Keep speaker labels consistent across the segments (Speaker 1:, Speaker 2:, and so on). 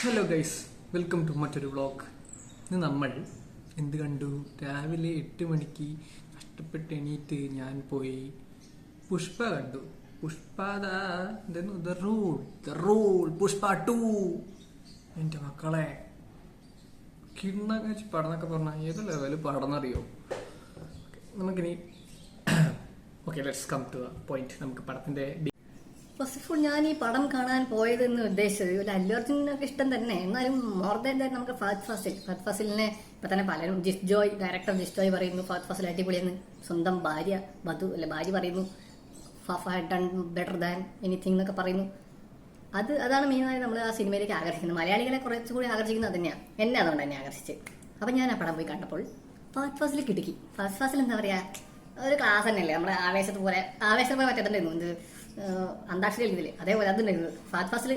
Speaker 1: Hello guys, welcome to മറ്റൊരു vlog. ഇന്ന് നമ്മൾ എന്ത് കണ്ടു? രാവിലെ 8 മണിക്ക് കഷ്ടപ്പെട്ട് എണീറ്റ് ഞാൻ പോയി പുഷ്പ കണ്ടു. പുഷ്പ പുഷ്പ 2. എൻ്റെ മക്കളെ, കിണ്ണ പടം എന്നൊക്കെ പറഞ്ഞാൽ ഏത് ലെവല് പടന്നറിയോ? നമുക്കിനി okay, let's come to point. നമുക്ക് പടത്തിന്റെ
Speaker 2: ഫസ്റ്റ് ഓഫ് ഓൾ ഞാൻ ഈ പടം കാണാൻ പോയതെന്ന് ഉദ്ദേശിച്ചത് ഒരു അല്ലു അർജുനൊക്കെ ഇഷ്ടം തന്നെ, എന്നാലും മോർ ദാൻ ദാറ്റ് നമുക്ക് ഫഹദ് ഫാസിലിനെ ഇപ്പൊ തന്നെ പലരും ഡയറക്ടർ ജിസ് ജോയ് പറയുന്നു ഫഹദ് ഫാസിൽ അടിപൊളിയെന്ന്. സ്വന്തം ഭാര്യ ഭാര്യ പറയുന്നു ഡൺ ബെറ്റർ ദാൻ എനിത്തിങ് എന്നൊക്കെ പറയുന്നു. അതാണ് മെയിനായി നമ്മൾ ആ സിനിമയിലേക്ക് ആകർഷിക്കുന്നത്. മലയാളികളെ കുറച്ചുകൂടി ആകർഷിക്കുന്നത് തന്നെയാണ്. എന്നെ അതുകൊണ്ട് തന്നെ ആകർഷിച്ച്. അപ്പം ഞാൻ ആ പടം പോയി കണ്ടപ്പോൾ ഫഹദ് ഫാസിൽ കിടുക്കി. ഫഹദ് ഫാസിൽ എന്താ പറയാ, ഒരു ക്ലാസ് തന്നെയല്ലേ. നമ്മുടെ ആവേശത്തെ മറ്റേതുണ്ടായിരുന്നു, എന്ത് അന്താക്ഷരി എഴുതില്ലേ, അതേപോലെ അതുണ്ടായിരുന്നു. ഫഹദ് ഫാസിൽ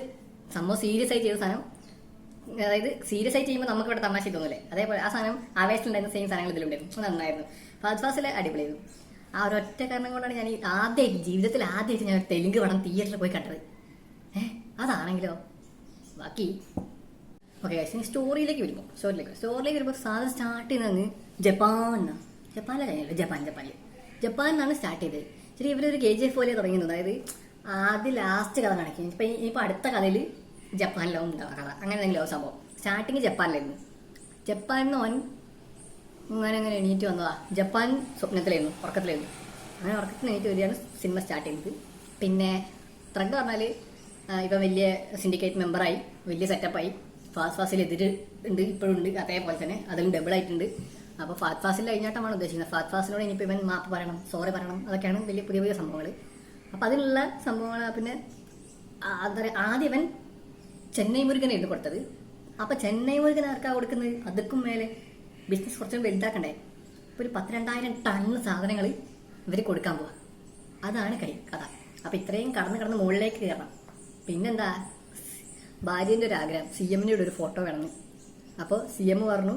Speaker 2: സംഭവം സീരിയസ് ആയി ചെയ്ത സാധനം, അതായത് സീരിയസ് ആയി ചെയ്യുമ്പോൾ നമുക്ക് ഇവിടെ തമാശ തോന്നില്ലേ, അതേപോലെ ആ സാധനം ആവേശത്തിലുണ്ടായിരുന്ന സെയിം സാധനങ്ങൾ ഇതിലുണ്ടായിരുന്നു. നന്നായിരുന്നു. ഫഹദ് ഫാസിൽ അടിപൊളിയായിരുന്നു. ആ ഒരൊറ്റ കാരണം കൊണ്ടാണ് ഞാൻ ജീവിതത്തിൽ ആദ്യമായിട്ട് ഞാൻ തെലുങ്ക് പടം തിയേറ്ററിൽ പോയി കണ്ടത്. അതാണെങ്കിലോ ബാക്കി ഓക്കെ. സ്റ്റോറിയിലേക്ക് വരുമ്പോൾ സാധനം സ്റ്റാർട്ട് ചെയ്യുന്നത് ജപ്പാനിലെ കഴിഞ്ഞല്ലോ. ജപ്പാനിലാണ് സ്റ്റാർട്ട് ചെയ്തത്. ശരി, ഇവരൊരു KGF പോലെ തുടങ്ങുന്നത്. അതായത് ആദ്യം ലാസ്റ്റ് കഥ കാണിക്കും. ഇപ്പൊ അടുത്ത കഥയിൽ ജപ്പാനിലാവും ഉണ്ടാവുക കഥ. അങ്ങനെ എന്തെങ്കിലും സംഭവം. സ്റ്റാർട്ടിങ് ജപ്പാനിലായിരുന്നു. ജപ്പാനിൽ നിന്ന് അങ്ങനെ എണീറ്റ് വന്നതാ. ജപ്പാൻ സ്വപ്നത്തിലായിരുന്നു, ഉറക്കത്തിലായിരുന്നു. അങ്ങനെ ഉറക്കത്തിൽ എണീറ്റ് വരികയാണ് സിനിമ സ്റ്റാർട്ട് ചെയ്തത്. പിന്നെ ത്രഗ് പറഞ്ഞാൽ ഇപ്പം വലിയ സിൻഡിക്കേറ്റ് മെമ്പറായി, വലിയ സെറ്റപ്പായി. ഫഹദ് ഫാസിൽ ഉണ്ട്, ഇപ്പോഴും ഉണ്ട്. അതേപോലെ തന്നെ അതിലും ഡബിൾ ആയിട്ടുണ്ട്. അപ്പോൾ ഫഹദ് ഫാസിൽ കഴിഞ്ഞാട്ടമാണ് ഉദ്ദേശിക്കുന്നത്. ഫഹദ് ഫാസിനോട് ഇനിയിപ്പോൾ ഇവൻ മാപ്പ് പറയണം, സോറി പറയണം. അതൊക്കെയാണ് വലിയ പുതിയ സംഭവങ്ങൾ. അപ്പോൾ അതിനുള്ള സംഭവങ്ങൾ. പിന്നെ എന്താ പറയുക, ആദ്യം ഇവൻ ചെന്നൈ മുരുകനായിരുന്നു കൊടുത്തത്. അപ്പോൾ ചെന്നൈ മുരുകൻ ആർക്കാണ് കൊടുക്കുന്നത്? അതുക്കും മേലെ ബിസിനസ് കുറച്ചും വലുതാക്കണ്ടേ. ഇപ്പോൾ ഒരു 10,000 ടൺ സാധനങ്ങൾ ഇവർ കൊടുക്കാൻ പോവാ. അതാണ് കഥ. അപ്പോൾ ഇത്രയും കടന്ന് മുകളിലേക്ക് കയറണം. പിന്നെന്താ, ഭാര്യേൻ്റെ ഒരു ആഗ്രഹം CM-ന്റെ ഒരു ഫോട്ടോ വേണമെന്ന്. അപ്പോൾ CM പറഞ്ഞു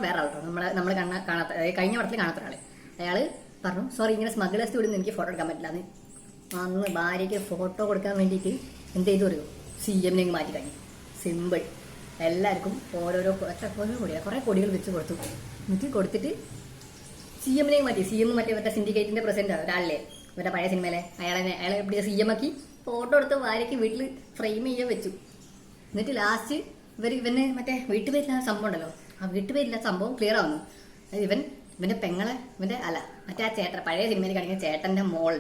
Speaker 2: വേറെ ആൾട്ടോ, നമ്മൾ കാണാത്ത, കഴിഞ്ഞ പടത്തിൽ കാണാത്ത ഒരാൾ. അയാൾ പറഞ്ഞു സോറി, ഇങ്ങനെ സ്മഗ്ലേഴ്സ് ഇവിടെ നിന്ന് എനിക്ക് ഫോട്ടോ എടുക്കാൻ പറ്റില്ല എന്ന്. അന്ന് ഭാര്യയ്ക്ക് ഫോട്ടോ കൊടുക്കാൻ വേണ്ടിയിട്ട് എന്ത് ചെയ്തു അറിയോ, CM-നെ മാറ്റി കഴിഞ്ഞു. സിമ്പിൾ. എല്ലാവർക്കും ഓരോ കുറേ കൊടികൾ വെച്ച് കൊടുത്തു. എന്നിട്ട് കൊടുത്തിട്ട് CM-നെ മാറ്റി. CM മറ്റേ സിൻഡിക്കേറ്റിന്റെ പ്രസിഡന്റ് ഒരാളല്ലേ, ഇവരുടെ പഴയ സിനിമയിലെ അയാളെ പിടിച്ച CM ആക്കി ഫോട്ടോ എടുത്ത് ഭാര്യയ്ക്ക് വീട്ടിൽ ഫ്രെയിം ചെയ്യാൻ വെച്ചു. എന്നിട്ട് ലാസ്റ്റ് ഇവന് മറ്റേ വീട്ടുപേരില്ലാത്ത സംഭവം ഉണ്ടല്ലോ, ആ വീട്ടുപേരില്ലാത്ത സംഭവം ക്ലിയർ ആവുന്നു. ഇവന്റെ പെങ്ങളെ മറ്റേ ആ ചേട്ടൻ, പഴയ സിനിമയിൽ കാണിക്കുന്ന ചേട്ടന്റെ മോളെ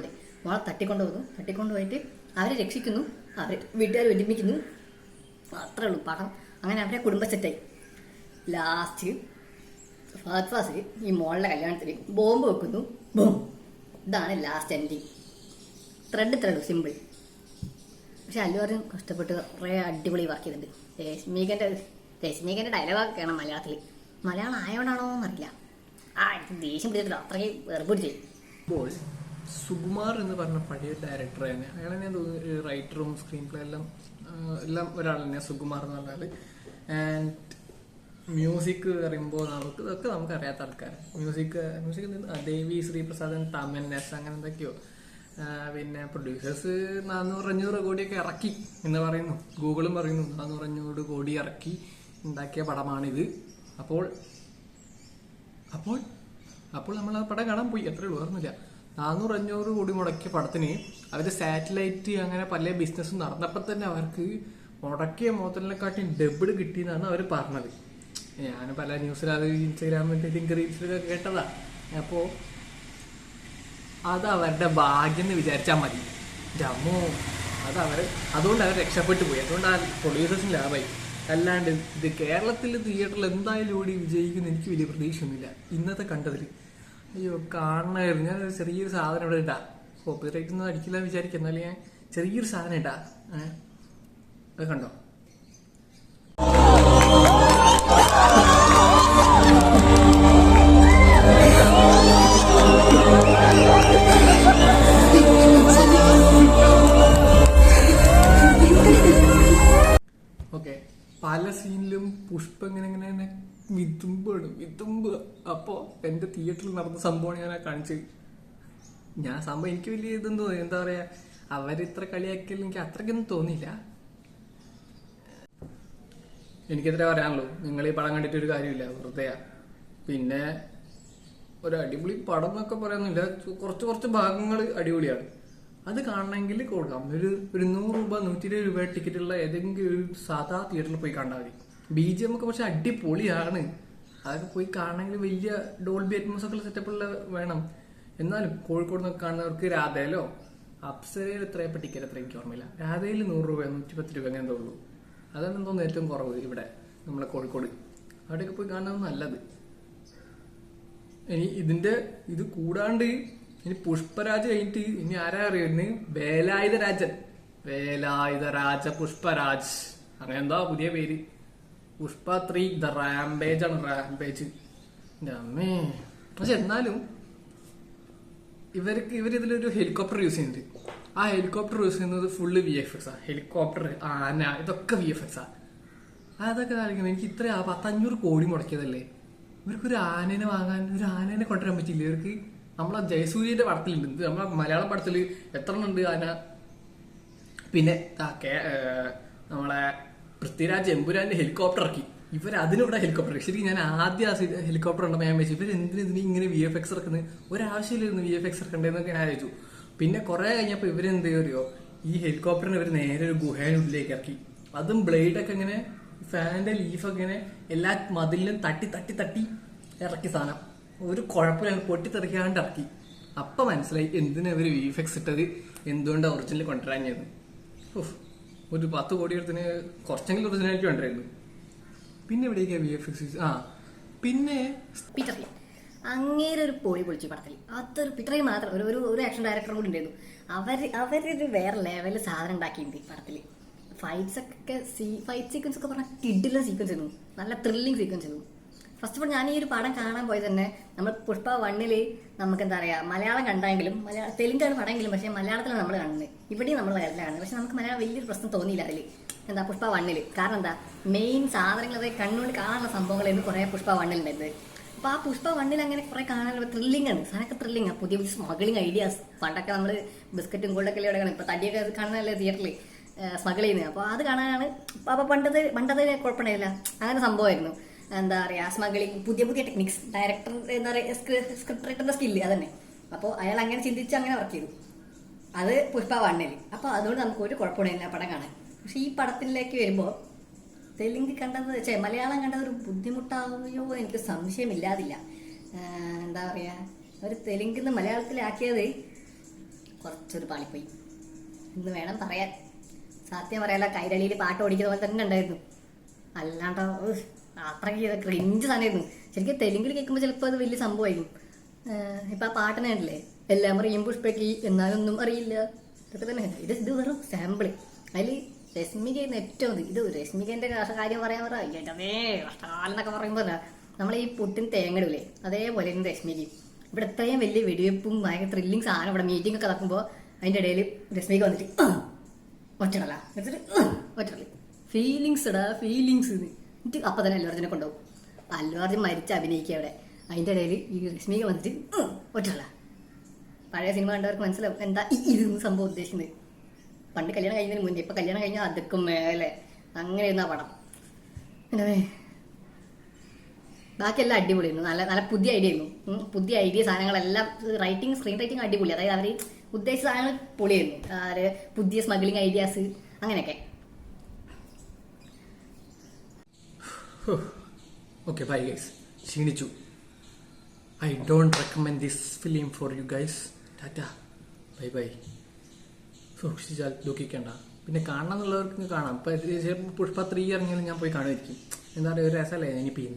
Speaker 2: തട്ടിക്കൊണ്ടുപോയിട്ട് അവരെ രക്ഷിക്കുന്നു. വീട്ടുകാർ ഒരുമിക്കുന്നു. അത്രേ ഉള്ളൂ പടം. അങ്ങനെ അവരെ കുടുംബ സെറ്റായി. ലാസ്റ്റ് ഫഹദ് ഫാസിൽ ഈ മോളുടെ കല്യാണത്തിൽ ബോംബ് വെക്കുന്നു. ബോം. ഇതാണ് ലാസ്റ്റ് എൻഡിങ്. Thread simple. പക്ഷെ അല്ലു അർജുൻ കഷ്ടപ്പെട്ട് കുറേ അടിപൊളി വർക്ക് ചെയ്തിട്ടുണ്ട്. രശ്മികന്റെ ഡയലോഗൊക്കെയാണ് മലയാളം ആയതുകൊണ്ടാണോ എന്നറിയില്ല. ദേഷ്യം പിടിച്ചിട്ട് അത്രയും വെറുപിടിച്ച്.
Speaker 1: ഇപ്പോൾ സുകുമാർ എന്ന് പറഞ്ഞ പഴയ ഡയറക്ടർ തന്നെ, അയാൾ തന്നെ തോന്നുന്നു റൈറ്ററും സ്ക്രീൻ പ്ലേ എല്ലാം ഒരാൾ തന്നെ, സുകുമാർ എന്ന് പറഞ്ഞാൽ. ആൻഡ് മ്യൂസിക് പറയുമ്പോൾ നമുക്ക് അറിയാത്ത ആൾക്കാർ. മ്യൂസിക് ദേവി ശ്രീപ്രസാദൻ, തമൻ എസ്, അങ്ങനെ എന്തൊക്കെയോ. പിന്നെ പ്രൊഡ്യൂസേഴ്സ് 400-500 കോടിയൊക്കെ ഇറക്കി എന്ന് പറയുന്നു. ഗൂഗിളും പറയുന്നു 400-500 കോടി ഇറക്കി ഉണ്ടാക്കിയ പടമാണിത്. അപ്പോൾ നമ്മൾ ആ പടം കാണാൻ പോയി, അത്രേ ഉള്ളൂ, ഓർമ്മയില്ല. 400-500 കോടി മുടക്കിയ പടത്തിന് അവര് സാറ്റലൈറ്റ് അങ്ങനെ പല ബിസിനസ്സും നടന്നപ്പോൾ തന്നെ അവർക്ക് മുടക്കിയ മുതലിനെക്കാട്ടി ഡബിൾ കിട്ടിയെന്നാണ് അവർ പറഞ്ഞത്. ഞാൻ പല ന്യൂസിലും അത് ഇൻസ്റ്റാഗ്രാമിൽ റീൽസിലൊക്കെ കേട്ടതാ. അപ്പോൾ അത് അവരുടെ ഭാഗ്യം എന്ന് വിചാരിച്ചാൽ മതി. ജമ്മോ, അതുകൊണ്ട് അവർ രക്ഷപ്പെട്ടു പോയി. അതുകൊണ്ട് ആ പ്രൊഡ്യൂസേഴ്സിന് ലാഭമായി. അല്ലാണ്ട് ഇത് കേരളത്തിൽ തിയേറ്ററിൽ എന്തായാലും ഓടി വിജയിക്കുന്ന എനിക്ക് വലിയ പ്രതീക്ഷയൊന്നുമില്ല ഇന്നത്തെ കണ്ടതിൽ. അയ്യോ, കാണണമായിരുന്നു. ഞാൻ ചെറിയൊരു സാധനം ഇവിടെ ഇടാം. കോപ്പി റൈറ്റ് ഒന്നും അടിക്കില്ല വിചാരിക്കും, എന്നാലും ഞാൻ ചെറിയൊരു സാധനം ഇടാം. അത് കണ്ടോ? ഓക്കെ, പല സീനിലും പുഷ്പ ഇങ്ങനെ വിതുമ്പ്. അപ്പോ എന്റെ തിയേറ്ററിൽ നടന്ന സംഭവമാണ് ഞാൻ കാണിച്ചത്. സംഭവം എനിക്ക് വലിയ ഇതെന്ന് തോന്നി. എന്താ പറയാ, അവരിത്ര കളിയാക്കിയാലും എനിക്ക് അത്രയ്ക്കൊന്നും തോന്നിയില്ല. എനിക്കെത്ര പറയാനുള്ളൂ, നിങ്ങൾ ഈ പടം കണ്ടിട്ട് ഒരു കാര്യമില്ല, വെറുതെ. പിന്നെ ഒരു അടിപൊളി പടം എന്നൊക്കെ പറയുന്നില്ല, കുറച്ച് ഭാഗങ്ങൾ അടിപൊളിയാണ്. അത് കാണണമെങ്കിൽ കൊടുക്കാം. ഒരു 100 രൂപ 120 രൂപ ടിക്കറ്റുള്ള ഏതെങ്കിലും ഒരു സാധാ തിയേറ്ററിൽ പോയി കണ്ടാൽ മതി. BGM ഒക്കെ പക്ഷെ അടിപൊളിയാണ്. അതൊക്കെ പോയി കാണണമെങ്കിൽ വലിയ ഡോൾബി അറ്റ്മോസ് ഒക്കെ സെറ്റപ്പുള്ള വേണം. എന്നാലും കോഴിക്കോട് നിന്നൊക്കെ കാണുന്നവർക്ക് രാധയിലോ അപ്സരയിൽ എത്രയപ്പോൾ ടിക്കറ്റ് എത്ര എനിക്ക് ഓർമ്മയില്ല, രാധയിൽ 100 രൂപ 110 രൂപ അങ്ങനെ തോന്നുള്ളൂ. അതാണ് തോന്നുന്നു ഏറ്റവും കുറവ് ഇവിടെ നമ്മളെ കോഴിക്കോട്. അവിടെയൊക്കെ പോയി കാണുന്നത് നല്ലത്. ഇനി ഇത് കൂടാണ്ട് ഇനി പുഷ്പരാജ് കഴിഞ്ഞിട്ട് ഇനി ആരാ അറിയുന്നത്? വേലായുധരാജ പുഷ്പരാജ്, അങ്ങനെ എന്താ പുതിയ പേര്. പുഷ്പ 3 ദ റാംപേജ് ആണ്. റാംപേജ് അമ്മേ. പക്ഷെ എന്നാലും ഇവരിതിലൊരു ഹെലികോപ്റ്റർ യൂസ് ചെയ്യുന്നുണ്ട്. ആ ഹെലികോപ്റ്റർ യൂസ് ചെയ്യുന്നത് ഫുള്ള് VFX ആ. ഹെലികോപ്റ്റർ, ആന, ഇതൊക്കെ VFX ആ. അതൊക്കെ കാണിക്കുന്നത് എനിക്ക് ഇത്ര 500 കോടി മുടക്കിയതല്ലേ. ഇവർക്കൊരു ആനേനെ വാങ്ങാൻ, ഒരു ആനേനെ കൊണ്ടുവരാൻ പറ്റില്ല ഇവർക്ക്. നമ്മളെ ജയസൂര്യന്റെ പടത്തിലുണ്ട്, നമ്മളെ മലയാളം പടത്തിൽ എത്ര ഉണ്ട് ആന. പിന്നെ നമ്മളെ പൃഥ്വിരാജ് എമ്പുരാന്റെ ഹെലികോപ്റ്റർ ഇറക്കി. അതിനിവിടെ ഹെലികോപ്റ്റർ. ശരിക്കും ഞാൻ ആദ്യം ഹെലികോപ്റ്റർ ഉണ്ടപ്പോൾ ഞാൻ വെച്ചു ഇവരെന്തിനു ഇങ്ങനെ VFX ഇറക്കുന്നത്, ഒരാവശ്യമില്ലായിരുന്നു VFX ഇറക്കണ്ടേന്നൊക്കെ ഞാൻ ആലോചിച്ചു. പിന്നെ കുറെ കഴിഞ്ഞപ്പോൾ ഇവരെന്ത് ചെയ്യോ, ഈ ഹെലികോപ്റ്ററിന് ഇവർ നേരെ ഒരു ഗുഹേനുള്ളിലേക്ക് ഇറക്കി. അതും ബ്ലേഡൊക്കെ ഇങ്ങനെ ഫാനിന്റെ ലീഫൊക്കെ ഇങ്ങനെ എല്ലാ മതിലിലും തട്ടി ഇറക്കി സാധനം. ഒരു കുഴപ്പമില്ല, പൊട്ടിത്തെറിക്കാണ്ട് ഇറക്കി. അപ്പൊ മനസ്സിലായി എന്തിനാ ഇവര് VFX ഇട്ടത്, എന്തുകൊണ്ട് ഒറിജിനൽ കൊണ്ടുവരാഞ്ഞത്. ഒരു 10 കോടി എടുത്തിന് കുറച്ചെങ്കിലും ഒറിജിനാലിറ്റി കൊണ്ടുവരായിരുന്നു. പിന്നെ എവിടേക്കാ VFX? പിന്നെ
Speaker 2: പീറ്റർ അങ്ങേരെ ഒരു പൊളി പൊളിച്ചു പടത്തിൽ. അതൊരു പിത്രയും മാത്രം ഒരു ആക്ഷൻ ഡയറക്ടറും കൂടി ഉണ്ടായിരുന്നു. അവരൊരു വേറെ ലെവലിൽ സാധനം ഉണ്ടാക്കിയിട്ടുണ്ട് പടത്തിൽ. ഫൈറ്റ് സീക്വൻസ് ഒക്കെ പറഞ്ഞാൽ കിഡിലെ സീക്വൻസ് ആയിരുന്നു, നല്ല ത്രില്ലിങ് സീക്വൻസ് ആയിരുന്നു. ഫസ്റ്റ് ഓഫ് ഓൾ ഞാൻ ഈ ഒരു പടം കാണാൻ പോയത് തന്നെ നമ്മൾ പുഷ്പ 1 നമുക്ക് എന്താ പറയാ മലയാളം കണ്ടെങ്കിലും തെലുങ്കാണ് പടമെങ്കിലും, പക്ഷേ മലയാളത്തിലാണ് നമ്മൾ കാണുന്നത്. ഇവിടെയും നമ്മൾ കാണുന്നത്, പക്ഷെ നമുക്ക് മലയാളം വലിയൊരു പ്രശ്നം തോന്നിയില്ല അതിൽ. എന്താ പുഷ്പ 1 കാരണം എന്താ മെയിൻ സാധനങ്ങൾ, അതായത് കണ്ണുകൊണ്ട് കാണാനുള്ള സംഭവങ്ങളായിരുന്നു കുറെ പുഷ്പ 1 ഉണ്ടായിരുന്നത്. അപ്പൊ ആ പുഷ്പ 1 അങ്ങനെ കുറെ കാണാനുള്ള ത്രില്ലിംഗ് ആണ്, സാധനമൊക്കെ ത്രില്ലിംഗ് ആണ്. പുതിയ സ്മഗ്ലിംഗ് ഐഡിയാസ്. പണ്ടൊക്കെ നമ്മൾ ബിസ്ക്കറ്റും ഗോൾഡൊക്കെ ഇവിടെ കാണും, ഇപ്പൊ തടിയൊക്കെ കാണാനല്ലേ തിയേറ്ററിൽ സ്മഗിൾ ചെയ്യുന്നത്. അപ്പോൾ അത് കാണാനാണ്. അപ്പൊ പണ്ടത് കുഴപ്പമുണ്ടായില്ല, അങ്ങനെ സംഭവമായിരുന്നു. എന്താ പറയാ സ്മഗ്ലിംഗ്, പുതിയ ടെക്നിക്സ്, ഡയറക്ടർ എന്താ പറയാ സ്ക്രിപ്റ്റ് റൈറ്ററിന്റെ സ്കില്ല് അതന്നെ. അപ്പോൾ അയാൾ അങ്ങനെ ചിന്തിച്ച് അങ്ങനെ വർക്ക് ചെയ്തു. അത് പുഷ്പ 1 അപ്പോൾ അതുകൊണ്ട് നമുക്ക് ഒരു കുഴപ്പമുണ്ടായില്ല പടം കാണാൻ. പക്ഷെ ഈ പടത്തിലേക്ക് വരുമ്പോൾ തെലുങ്ക് കണ്ടത് മലയാളം കണ്ടത് ഒരു ബുദ്ധിമുട്ടാവുകയോ എനിക്ക് സംശയമില്ലാതില്ല. എന്താ പറയാ ഒരു തെലുങ്കിൽ നിന്ന് മലയാളത്തിലാക്കിയത് കുറച്ചൊരു പാളിപ്പോയി എന്ന് വേണം പറയാൻ. സത്യം പറയാലോ, കൈരളിയിൽ പാട്ട് ഓടിക്കുന്ന പോലെ തന്നെ ഉണ്ടായിരുന്നു. അല്ലാണ്ടോ അത്രയ്ക്ക് ക്രിഞ്ച് സാധനമായിരുന്നു. ശരിക്കും തെലുങ്കിൽ കേൾക്കുമ്പോൾ ചിലപ്പോൾ അത് വലിയ സംഭവമായിരിക്കും. ഇപ്പൊ ആ പാട്ടിനെ കണ്ടില്ലേ, എല്ലാം അറിയും പുഷ്പയ്ക്ക് എന്നാലൊന്നും അറിയില്ല, ഇതൊക്കെ തന്നെ. ഇത് വെറും സാമ്പിള്. അതിൽ രശ്മികയെന്ന് ഏറ്റവും ഇത് രശ്മികന്റെ കാര്യം പറയാൻ പറയേ കഷ്ടകാലം എന്നൊക്കെ പറയുമ്പോൾ നമ്മൾ ഈ പുട്ടിന് തേങ്ങടൂലേ, അതേപോലെ രശ്മികയും ഇവിടെ എത്രയും വലിയ വെടിവെപ്പും ഭയങ്കര ത്രില്ലിങ് സാധനം. ഇവിടെ മീറ്റിംഗ് ഒക്കെ നടക്കുമ്പോൾ അതിൻ്റെ ഇടയിൽ രശ്മിക വന്നിട്ട് ഒറ്റ ഫീലിങ്സ് എന്നിട്ട് അപ്പം തന്നെ അല്ലു അർജുനെ കൊണ്ടുപോകും. അല്ലു അർജുൻ മരിച്ച് അഭിനയിക്കുക അവിടെ. അതിൻ്റെ ഇടയിൽ ഈ രശ്മിക വന്നിട്ട് ഒറ്റ. പഴയ സിനിമ കണ്ടവർക്ക് മനസ്സിലാവും എന്താ ഇതെന്ന് സംഭവം ഉദ്ദേശിക്കുന്നത്. പണ്ട് കല്യാണം കഴിയുന്നതിന് മുന്നേ, ഇപ്പൊ കല്യാണം കഴിഞ്ഞാൽ അതൊക്കെ മേലെ അങ്ങനെയായിരുന്നു ആ പടം. പിന്നെ ബാക്കിയെല്ലാം അടിപൊളിയായിരുന്നു, നല്ല പുതിയ ഐഡിയ ആയിരുന്നു. പുതിയ ഐഡിയ സാധനങ്ങളെല്ലാം സ്ക്രീൻ റൈറ്റിംഗ് അടിപൊളി. അതായത് അവർ ഉദ്ദേശിച്ച സാധനങ്ങൾ പൊളിയായിരുന്നു. പുതിയ സ്മഗ്ലിംഗ് ഐഡിയാസ് അങ്ങനെയൊക്കെ.
Speaker 1: ഓക്കെ ബൈ ഗൈസ്, ക്ഷീണിച്ചു. I don't recommend this film for you guys. ടാറ്റ, ബൈ. സൂക്ഷിച്ചാൽ ദുഃഖിക്കണ്ട. പിന്നെ കാണണം എന്നുള്ളവർക്ക് കാണാം. ഇപ്പം പുഷ്പ 3 ഇറങ്ങിയാലും ഞാൻ പോയി കാണുമായിരിക്കും. എന്താ പറയുക, ഒരു രസമല്ലേ.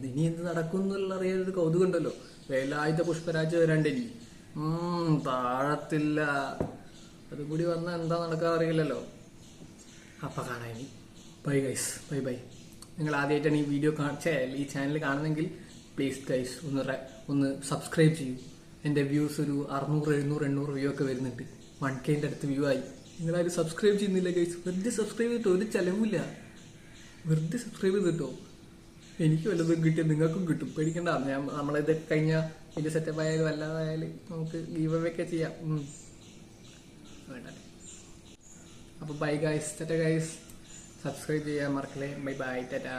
Speaker 1: ഇനി എന്ത് നടക്കും എന്നുള്ള അറിയാനൊരു കൗതുകം ഉണ്ടല്ലോ. വേലായുധ പുഷ്പരാജ് വരണ്ടിനി താഴത്തില്ല. അതും കൂടി വന്നാൽ എന്താ നടക്കാൻ അറിയില്ലല്ലോ. അപ്പം കാണാൻ ഇനി. Bye guys, bye. നിങ്ങൾ ആദ്യമായിട്ടാണ് ഈ വീഡിയോ ഈ ചാനൽ കാണുന്നെങ്കിൽ പ്ലീസ് ഗൈസ് ഒന്ന് സബ്സ്ക്രൈബ് ചെയ്യൂ. എൻ്റെ വ്യൂസ് ഒരു 600, 700, 800 വ്യൂ ഒക്കെ വരുന്നുണ്ട്. 1K അടുത്ത് വ്യൂ ആയി. നിങ്ങളാരും സബ്സ്ക്രൈബ് ചെയ്യുന്നില്ല ഗൈസ്. വെറുതെ സബ്സ്ക്രൈബ് ചെയ്തിട്ടോ, ഒരു ചിലവില്ല. വെറുതെ സബ്സ്ക്രൈബ് ചെയ്തിട്ടോ. എനിക്ക് വല്ലതും കിട്ടിയാൽ നിങ്ങൾക്കും കിട്ടും, പേടിക്കണ്ട. നമ്മളിത് കഴിഞ്ഞാൽ വലിയ സെറ്റപ്പ് ആയാലും അല്ലാതായാലും നമുക്ക് ഗീവ് അവേ ഒക്കെ ചെയ്യാം. വേണ്ട. അപ്പോൾ bye guys, Tata guys. Subscribe ചെയ്യാൻ മറക്കല്ലേ. Bye bye, Tata.